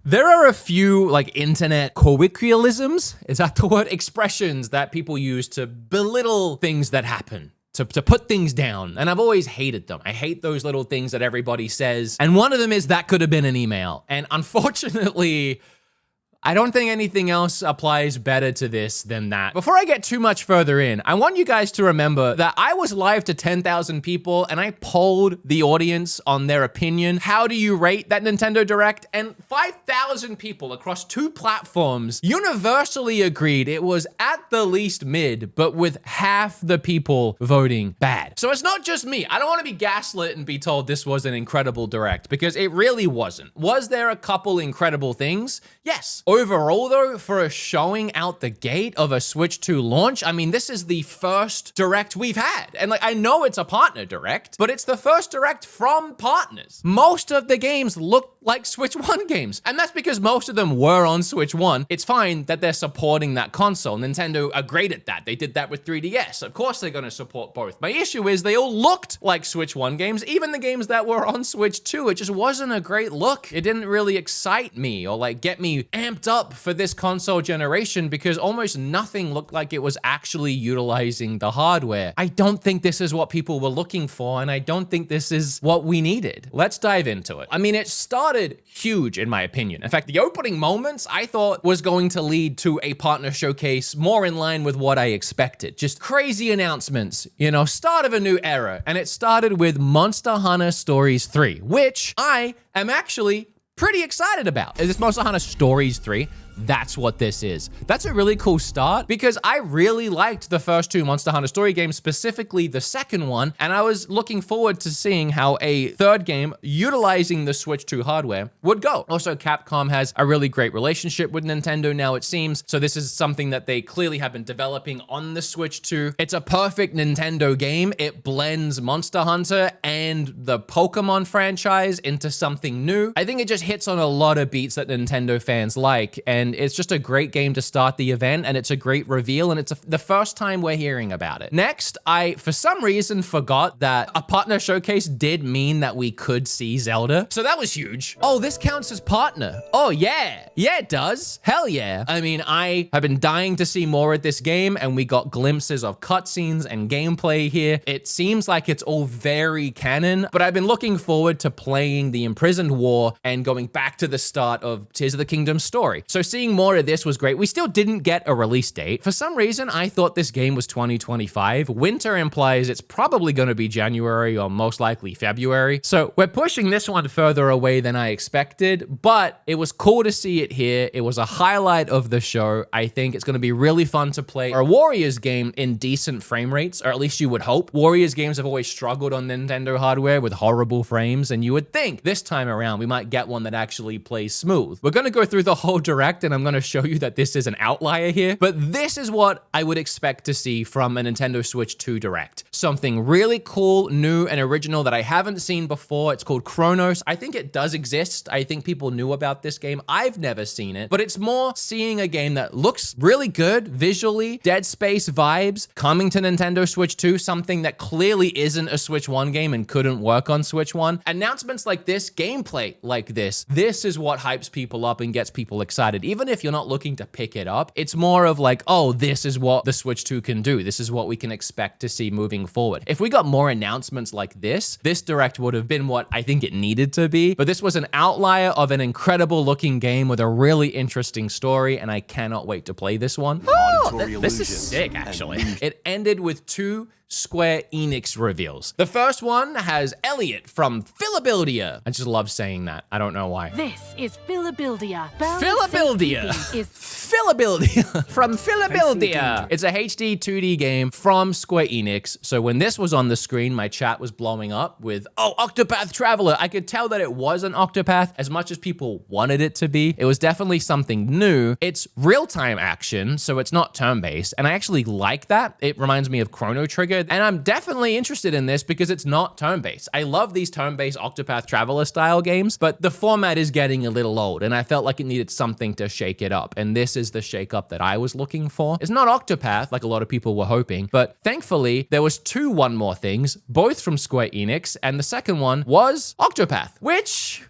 There are a few like internet colloquialisms, is that the word? Expressions that people use to belittle things that happen. To put things down, and I've always hated them. I hate those little things that everybody says, and one of them is that could have been an email. And unfortunately, I don't think anything else applies better to this than that. Before I get too much further in, I want you guys to remember that I was live to 10,000 people and I polled the audience on their opinion. How do you rate that Nintendo Direct? And 5,000 people across 2 platforms universally agreed it was at the least mid, but with half the people voting bad. So it's not just me. I don't want to be gaslit and be told this was an incredible Direct, because it really wasn't. Was there a couple incredible things? Yes. Overall, though, for a showing out the gate of a Switch 2 launch, I mean, this is the first Direct we've had. And like, I know it's a partner Direct, but it's the first Direct from partners. Most of the games look like Switch 1 games, and that's because most of them were on Switch 1. It's fine that they're supporting that console. Nintendo are great at that. They did that with 3DS. Of course they're gonna support both. My issue is they all looked like Switch 1 games, even the games that were on Switch 2. It just wasn't a great look. It didn't really excite me or like get me amped up for this console generation, because almost nothing looked like it was actually utilizing the hardware. I don't think this is what people were looking for, and I don't think this is what we needed. Let's dive into it. I mean, it started huge in my opinion. In fact, the opening moments I thought was going to lead to a partner showcase more in line with what I expected. Just crazy announcements, you know, start of a new era. And it started with Monster Hunter Stories 3, which I am actually pretty excited about. Is this Monster Hunter Stories 3? That's what this is. That's a really cool start, because I really liked the first 2 Monster Hunter Story games, specifically the second one, and I was looking forward to seeing how a third game utilizing the Switch 2 hardware would go. Also, Capcom has a really great relationship with Nintendo now, it seems, so this is something that they clearly have been developing on the Switch 2. It's a perfect Nintendo game. It blends Monster Hunter and the Pokemon franchise into something new. I think it just hits on a lot of beats that Nintendo fans like, and it's just a great game to start the event, and it's a great reveal, and it's the first time we're hearing about it. Next, I, for some reason, forgot that a partner showcase did mean that we could see Zelda, so that was huge. Oh, this counts as partner. Oh, yeah. Yeah, it does. Hell yeah. I mean, I have been dying to see more of this game, and we got glimpses of cutscenes and gameplay here. It seems like it's all very canon, but I've been looking forward to playing the Imprisoned War and going back to the start of Tears of the Kingdom story. So seeing more of this was great. We still didn't get a release date. For some reason, I thought this game was 2025. Winter implies it's probably going to be January or most likely February. So we're pushing this one further away than I expected, but it was cool to see it here. It was a highlight of the show. I think it's going to be really fun to play a Warriors game in decent frame rates, or at least you would hope. Warriors games have always struggled on Nintendo hardware with horrible frames, and you would think this time around we might get one that actually plays smooth. We're going to go through the whole Direct, and I'm going to show you that this is an outlier here, but this is what I would expect to see from a Nintendo Switch 2 Direct. Something really cool, new, and original that I haven't seen before. It's called Kronos. I think it does exist. I think people knew about this game. I've never seen it, but it's more seeing a game that looks really good visually, Dead Space vibes, coming to Nintendo Switch 2, something that clearly isn't a Switch 1 game and couldn't work on Switch 1. Announcements like this, gameplay like this is what hypes people up and gets people excited. Even if you're not looking to pick it up, it's more of like, oh, this is what the Switch 2 can do. This is what we can expect to see moving forward. If we got more announcements like this Direct would have been what I think it needed to be, but this was an outlier of an incredible looking game with a really interesting story, and I cannot wait to play this one. Oh, this is sick, actually. It ended with 2 Square Enix reveals. The first one has Elliot from Philadelphia. I just love saying that. I don't know why. This is Philadelphia. Philadelphia. Philadelphia. From Philadelphia. It's a HD 2D game from Square Enix. So when this was on the screen, my chat was blowing up with, oh, Octopath Traveler. I could tell that it was an Octopath as much as people wanted it to be. It was definitely something new. It's real-time action, so it's not turn-based. And I actually like that. It reminds me of Chrono Trigger. And I'm definitely interested in this because it's not turn-based. I love these turn-based Octopath Traveler style games, but the format is getting a little old, and I felt like it needed something to shake it up. And this is the shake-up that I was looking for. It's not Octopath, like a lot of people were hoping, but thankfully, there was 2 One More Things, both from Square Enix, and the second one was Octopath, which,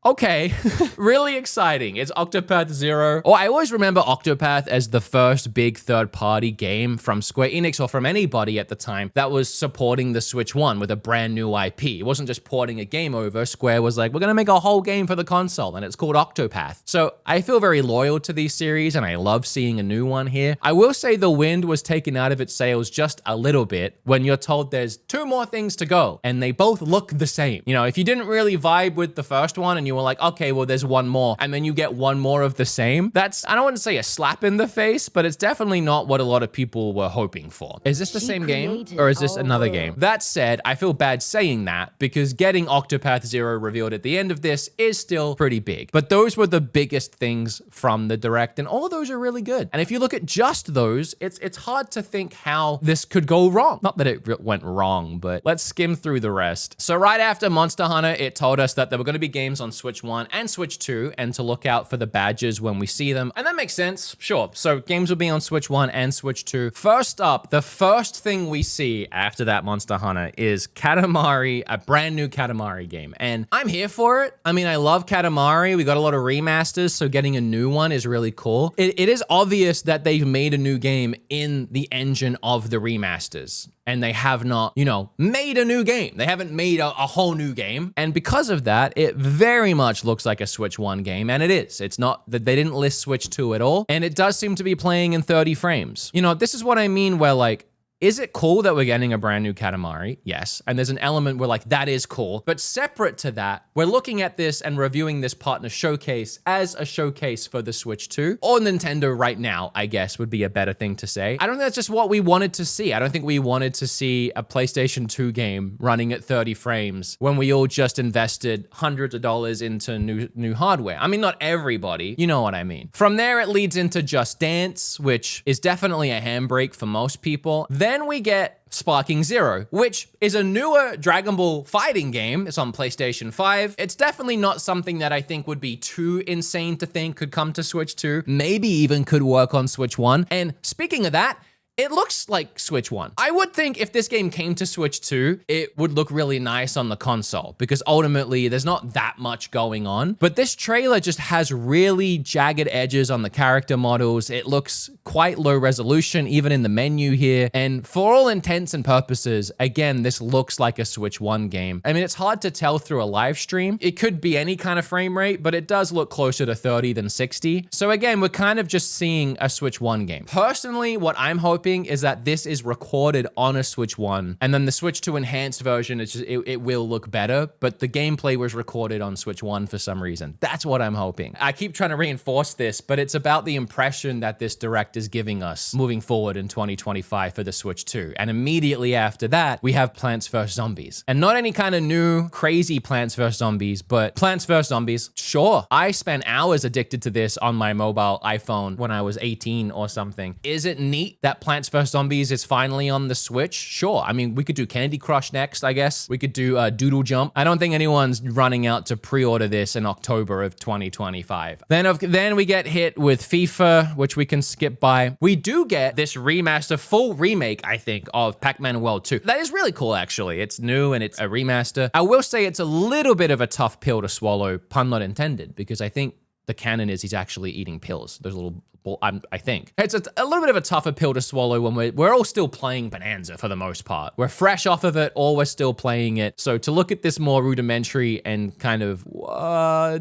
okay, really exciting. It's Octopath Zero. Or I always remember Octopath as the first big third-party game from Square Enix or from anybody at the time that was supporting the Switch 1 with a brand new IP. It wasn't just porting a game over. Square was like, we're gonna make a whole game for the console, and it's called Octopath. So I feel very loyal to these series, and I love seeing a new one here. I will say the wind was taken out of its sails just a little bit when you're told there's 2 more things to go, and they both look the same. You know, if you didn't really vibe with the first one and you were like, okay, well, there's 1 more, and then you get 1 more of the same, that's, I don't want to say a slap in the face, but it's definitely not what a lot of people were hoping for. Is this the same game, or is this another game? That said, I feel bad saying that because getting Octopath Zero revealed at the end of this is still pretty big. But those were the biggest things from the Direct, and all of those are really good. And if you look at just those, it's hard to think how this could go wrong. Not that it went wrong, but let's skim through the rest. So right after Monster Hunter, it told us that there were going to be games on Switch 1 and Switch 2, and to look out for the badges when we see them. And that makes sense, sure. So games will be on Switch 1 and Switch 2. First up, the first thing we see after that Monster Hunter is Katamari, a brand new Katamari game. And I'm here for it. I mean, I love Katamari. We got a lot of remasters, so getting a new one is really cool. It is obvious that they've made a new game in the engine of the remasters, and they have not, you know, made a new game. They haven't made a whole new game. And because of that, it very much looks like a Switch 1 game, and it is. It's not that they didn't list Switch 2 at all, and it does seem to be playing in 30 frames. You know, this is what I mean where, like, is it cool that we're getting a brand new Katamari? Yes. And there's an element where like, that is cool. But separate to that, we're looking at this and reviewing this partner showcase as a showcase for the Switch 2 or Nintendo right now, I guess would be a better thing to say. I don't think that's just what we wanted to see. I don't think we wanted to see a PlayStation 2 game running at 30 frames when we all just invested hundreds of dollars into new hardware. I mean, not everybody, you know what I mean. From there, it leads into Just Dance, which is definitely a handbrake for most people. Then we get Sparking Zero, which is a newer Dragon Ball fighting game. It's on PlayStation 5. It's definitely not something that I think would be too insane to think could come to Switch 2. Maybe even could work on Switch 1. And speaking of that, it looks like Switch 1. I would think if this game came to Switch 2, it would look really nice on the console because ultimately there's not that much going on. But this trailer just has really jagged edges on the character models. It looks quite low resolution, even in the menu here. And for all intents and purposes, again, this looks like a Switch 1 game. I mean, it's hard to tell through a live stream. It could be any kind of frame rate, but it does look closer to 30 than 60. So again, we're kind of just seeing a Switch 1 game. Personally, what I'm hoping is that this is recorded on a Switch 1, and then the Switch 2 enhanced version, it will look better, but the gameplay was recorded on Switch 1 for some reason. That's what I'm hoping. I keep trying to reinforce this, but it's about the impression that this Direct is giving us moving forward in 2025 for the Switch 2. And immediately after that, we have Plants vs. Zombies. And not any kind of new, crazy Plants vs. Zombies, but Plants vs. Zombies. Sure, I spent hours addicted to this on my mobile iPhone when I was 18 or something. Is it neat that Plants vs. Zombies is finally on the Switch? Sure. I mean, we could do Candy Crush next, I guess. We could do Doodle Jump. I don't think anyone's running out to pre-order this in October of 2025. Then we get hit with FIFA, which we can skip by. We do get this remaster, full remake, I think, of Pac-Man World 2. That is really cool, actually. It's new and it's a remaster. I will say it's a little bit of a tough pill to swallow, pun not intended, because I think the canon is he's actually eating pills. There's a little, I think. It's a little bit of a tougher pill to swallow when we're all still playing Bonanza for the most part. We're fresh off of it, or we're still playing it. So to look at this more rudimentary and kind of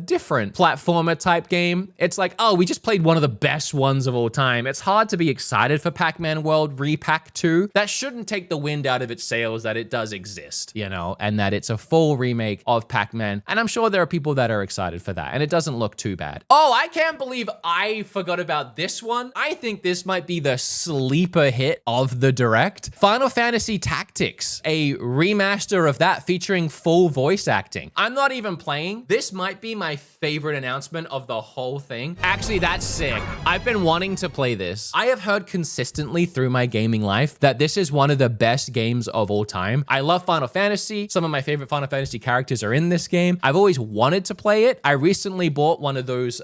different platformer type game, it's like, oh, we just played one of the best ones of all time. It's hard to be excited for Pac-Man World Repack 2. That shouldn't take the wind out of its sails that it does exist, you know, and that it's a full remake of Pac-Man. And I'm sure there are people that are excited for that, and it doesn't look too bad. Oh, I can't believe I forgot about this one. I think this might be the sleeper hit of the Direct. Final Fantasy Tactics, a remaster of that featuring full voice acting. I'm not even playing. This might be my favorite announcement of the whole thing. Actually, that's sick. I've been wanting to play this. I have heard consistently through my gaming life that this is one of the best games of all time. I love Final Fantasy. Some of my favorite Final Fantasy characters are in this game. I've always wanted to play it. I recently bought one of those those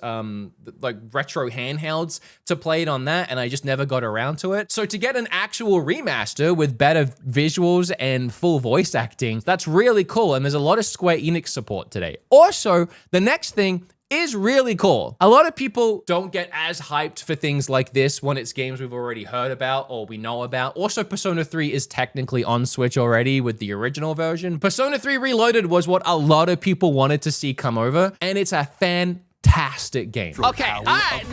like retro handhelds to play it on that, and I just never got around to it. So to get an actual remaster with better visuals and full voice acting, that's really cool. And there's a lot of Square Enix support today. Also, the next thing is really cool. A lot of people don't get as hyped for things like this when it's games we've already heard about or we know about. Also, Persona 3 is technically on Switch already with the original version. Persona 3 Reloaded was what a lot of people wanted to see come over, and it's a fantastic game. Okay, all right,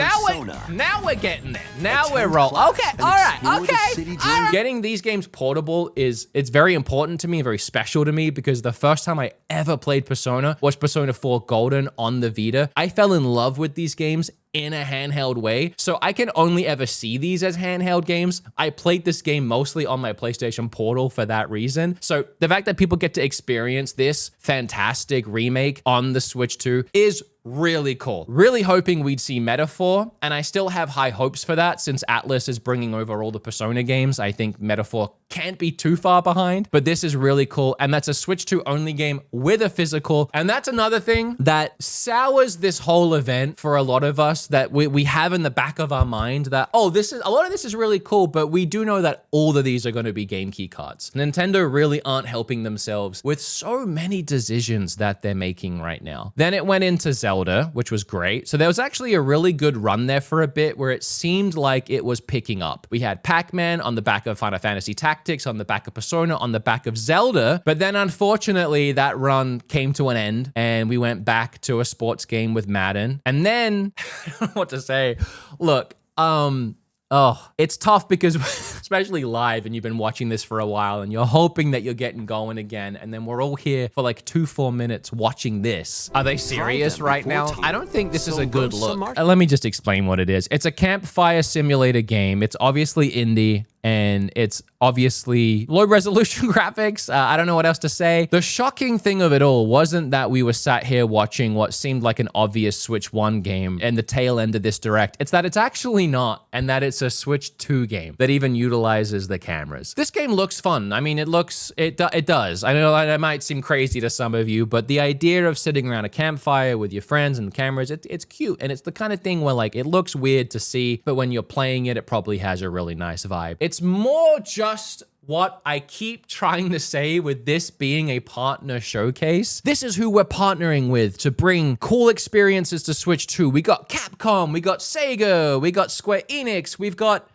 now we're getting there. Now we're rolling. Okay, all right. Getting these games portable it's very important to me, very special to me, because the first time I ever played Persona was Persona 4 Golden on the Vita. I fell in love with these games in a handheld way, so I can only ever see these as handheld games. I played this game mostly on my PlayStation Portal for that reason. So the fact that people get to experience this fantastic remake on the Switch 2 is really cool. Really hoping we'd see Metaphor, and I still have high hopes for that since Atlas is bringing over all the Persona games. I think Metaphor can't be too far behind, but this is really cool, and that's a Switch 2 only game with a physical, and that's another thing that sours this whole event for a lot of us, that we have in the back of our mind that, oh, a lot of this is really cool, but we do know that all of these are going to be game key cards. Nintendo really aren't helping themselves with so many decisions that they're making right now. Then it went into Zelda, which was great. So there was actually a really good run there for a bit where it seemed like it was picking up. We had Pac-Man on the back of Final Fantasy Tactics, on the back of Persona, on the back of Zelda, but then unfortunately that run came to an end and we went back to a sports game with Madden. And then, I don't know what to say. Look, oh, it's tough because especially live and you've been watching this for a while and you're hoping that you're getting going again. And then we're all here for like 2-4 minutes watching this. Are they serious right now? I don't think this is a good look. Let me just explain what it is. It's a campfire simulator game. It's obviously indie, and it's obviously low resolution graphics. I don't know what else to say. The shocking thing of it all wasn't that we were sat here watching what seemed like an obvious Switch 1 game and the tail end of this direct. It's that it's actually not, and that it's a Switch 2 game that even utilizes the cameras. This game looks fun. I mean, it does. I know that might seem crazy to some of you, but the idea of sitting around a campfire with your friends and the cameras, it's cute. And it's the kind of thing where like, it looks weird to see, but when you're playing it, it probably has a really nice vibe. It's more just what I keep trying to say with this being a partner showcase. This is who we're partnering with to bring cool experiences to Switch 2. We got Capcom, we got Sega, we got Square Enix, we've got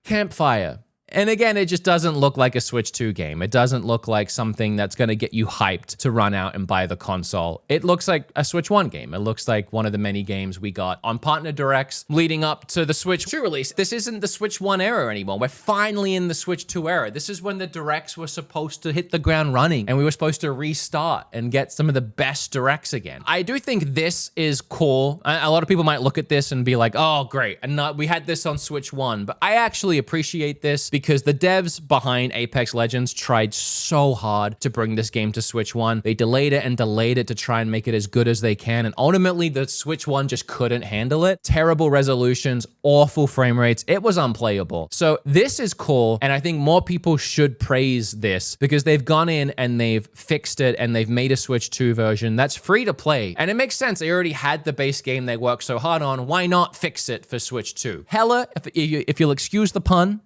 Campfire. And again, it just doesn't look like a Switch 2 game. It doesn't look like something that's going to get you hyped to run out and buy the console. It looks like a Switch 1 game. It looks like one of the many games we got on partner directs leading up to the Switch 2 release. This isn't the Switch 1 era anymore. We're finally in the Switch 2 era. This is when the directs were supposed to hit the ground running and we were supposed to restart and get some of the best directs again. I do think this is cool. A lot of people might look at this and be like, oh, great. And we had this on Switch 1, but I actually appreciate this because the devs behind Apex Legends tried so hard to bring this game to Switch 1. They delayed it and delayed it to try and make it as good as they can. And ultimately, the Switch 1 just couldn't handle it. Terrible resolutions, awful frame rates. It was unplayable. So this is cool. And I think more people should praise this because they've gone in and they've fixed it and they've made a Switch 2 version that's free to play. And it makes sense. They already had the base game they worked so hard on. Why not fix it for Switch 2? Hella, if you'll excuse the pun,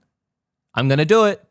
I'm gonna do it.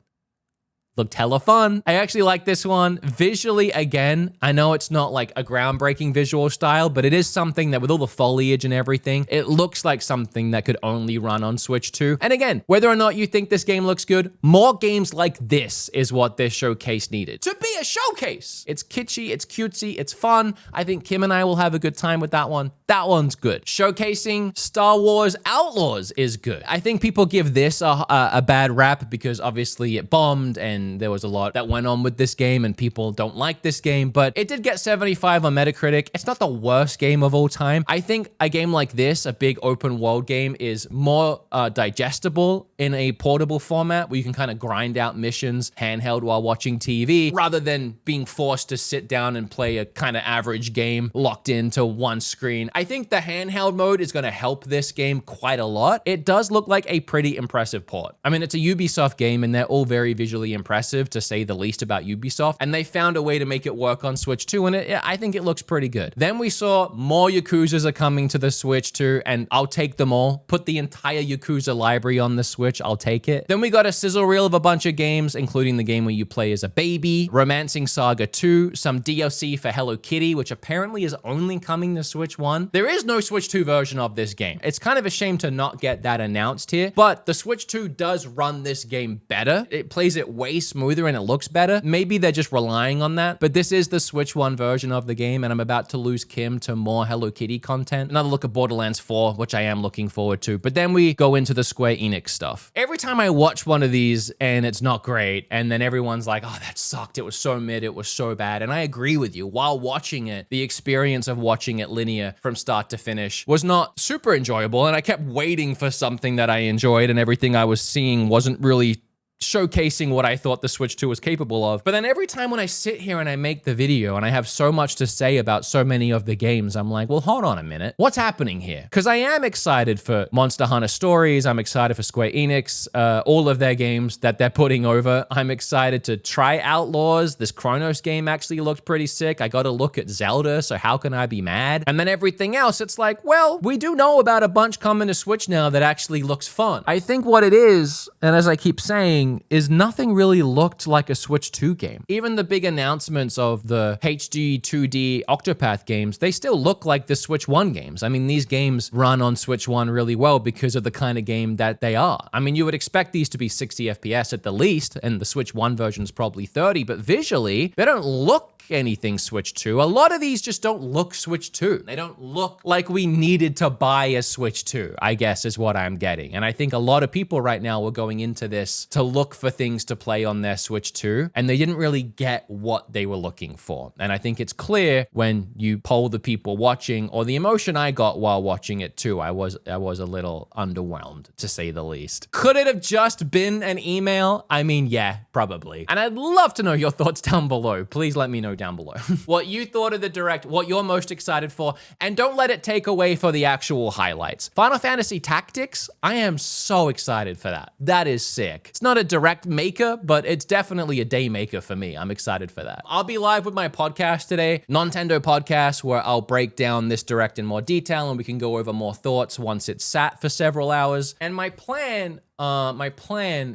Looked hella fun. I actually like this one. Visually, again, I know it's not like a groundbreaking visual style, but it is something that with all the foliage and everything, it looks like something that could only run on Switch 2. And again, whether or not you think this game looks good, more games like this is what this showcase needed. To be a showcase. It's kitschy, it's cutesy, it's fun. I think Kim and I will have a good time with that one. That one's good. Showcasing Star Wars Outlaws is good. I think people give this a bad rap because obviously it bombed and there was a lot that went on with this game and people don't like this game, but it did get 75 on Metacritic. It's not the worst game of all time. I think a game like this, a big open world game, is more digestible in a portable format where you can kind of grind out missions handheld while watching TV rather than being forced to sit down and play a kind of average game locked into one screen. I think the handheld mode is going to help this game quite a lot. It does look like a pretty impressive port. I mean, it's a Ubisoft game and they're all very visually impressive. impressive to say the least about Ubisoft, and they found a way to make it work on Switch 2, and I think it looks pretty good. Then we saw more Yakuzas are coming to the Switch 2, and I'll take them all. Put the entire Yakuza library on the Switch, I'll take it. Then we got a sizzle reel of a bunch of games, including the game where you play as a baby, Romancing Saga 2, some DLC for Hello Kitty, which apparently is only coming to Switch 1. There is no Switch 2 version of this game. It's kind of a shame to not get that announced here, but the Switch 2 does run this game better. It plays it way smoother and it looks better. Maybe they're just relying on that, but this is the Switch 1 version of the game, and I'm about to lose Kim to more Hello Kitty content. Another look at Borderlands 4, which I am looking forward to, but then we go into the Square Enix stuff. Every time I watch one of these and it's not great, and then everyone's like, oh, that sucked, it was so mid, it was so bad, and I agree with you. While watching it, the experience of watching it linear from start to finish was not super enjoyable, and I kept waiting for something that I enjoyed, and everything I was seeing wasn't really showcasing what I thought the Switch 2 was capable of. But then every time when I sit here and I make the video and I have so much to say about so many of the games, I'm like, well, hold on a minute. What's happening here? Because I am excited for Monster Hunter Stories. I'm excited for Square Enix, all of their games that they're putting over. I'm excited to try Outlaws. This Kronos game actually looked pretty sick. I got to look at Zelda, so how can I be mad? And then everything else, it's like, well, we do know about a bunch coming to Switch now that actually looks fun. I think what it is, and as I keep saying, is nothing really looked like a Switch 2 game. Even the big announcements of the HD 2D Octopath games, they still look like the Switch 1 games. I mean, these games run on Switch 1 really well because of the kind of game that they are. I mean, you would expect these to be 60 FPS at the least, and the Switch 1 version is probably 30, but visually, they don't look anything Switch 2. A lot of these just don't look Switch 2. They don't look like we needed to buy a Switch 2, I guess is what I'm getting. And I think a lot of people right now were going into this to look for things to play on their Switch 2, and they didn't really get what they were looking for. And I think it's clear when you poll the people watching, or the emotion I got while watching it too, I was a little underwhelmed, to say the least. Could it have just been an email? I mean, yeah, probably. And I'd love to know your thoughts down below. Please let me know down below what you thought of the Direct, what you're most excited for, and don't let it take away for the actual highlights. Final Fantasy Tactics, I am so excited for that. That is sick. It's not a Direct maker, but it's definitely a day maker for me. I'm excited for that. I'll be live with my podcast today, Nintendo Podcast, where I'll break down this Direct in more detail and we can go over more thoughts once it's sat for several hours. And my plan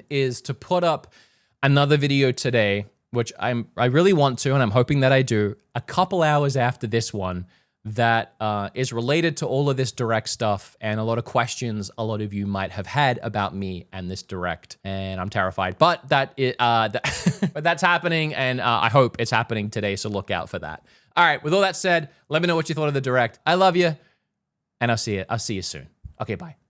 is to put up another video today, which I really want to, and I'm hoping that I do, a couple hours after this one, that is related to all of this Direct stuff and a lot of questions a lot of you might have had about me and this Direct, and I'm terrified. But but that's happening, and I hope it's happening today, so look out for that. All right, with all that said, let me know what you thought of the Direct. I love you, and I'll see you soon. Okay, bye.